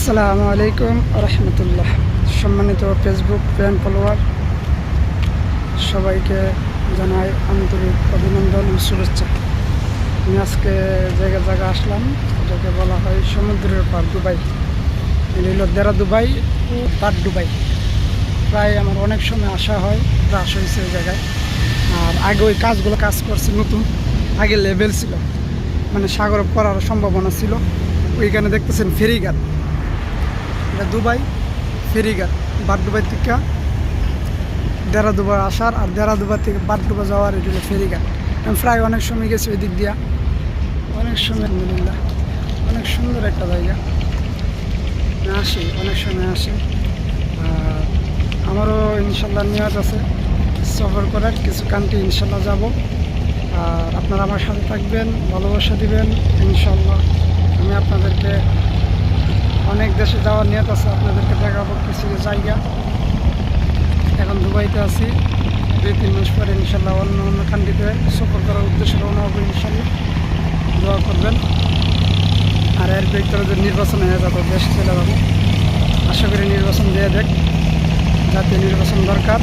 আসসালামু আলাইকুম রহমতুল্লাহ। সম্মানিত ফেসবুক ফ্যান ফলোয়ার সবাইকে জানাই আন্তরিক অভিনন্দন ও শুভেচ্ছা। আমি আজকে জায়গা আসলাম, এটাকে বলা হয় সমুদ্রের পার দুবাই। এটা হলো দেরা দুবাই ও পাট দুবাই। প্রায় আমার অনেক সময় আসা হয়, ত্রাস হয়েছে এই জায়গায়। আর আগে ওই কাজ করছে নতুন, আগে লেভেল ছিল, মানে সাগর করার সম্ভাবনা ছিল। ওইখানে দেখতেছেন ফেরিঘাট, এটা দুবাই ফেরিঘাট। বাড্ডুবাই থেকে দেরা দুবার আসার, আর দেরা দুবার থেকে বাড্ডুবা যাওয়ার, এটা হলো ফেরিঘাট। আমি প্রায় অনেক সময় গেছি ওই দিক দিয়া, অনেক সময় আলহামদুলিল্লাহ অনেক সুন্দর একটা জায়গা। আসি, অনেক সময় আসি। আর আমারও ইনশাল্লাহ নিয়ত আছে সফর করার, কিছু কান্ট্রি ইনশাল্লাহ যাব। আর আপনারা আমার সাথে থাকবেন, ভালোবাসা দিবেন ইনশাল্লাহ। আমি আপনাদেরকে অনেক দেশে যাওয়ার নিয়ত আছে, আপনাদেরকে দেখাবো কিছু জায়গা। এখন দুবাইতে আছি, 2-3 মাস পরে ইনশাল্লাহ অন্য অন্য কান্ট্রিতে সফর করার উদ্দেশ্যে রওনা হবে ইনশাল্লাহ। দোয়া করবেন। আর এর ভিতরে যে নির্বাচন হয়ে যাবে, দেশ চলে যাবো। আশা করি নির্বাচন দিয়ে দেখ, জাতীয় নির্বাচন দরকার।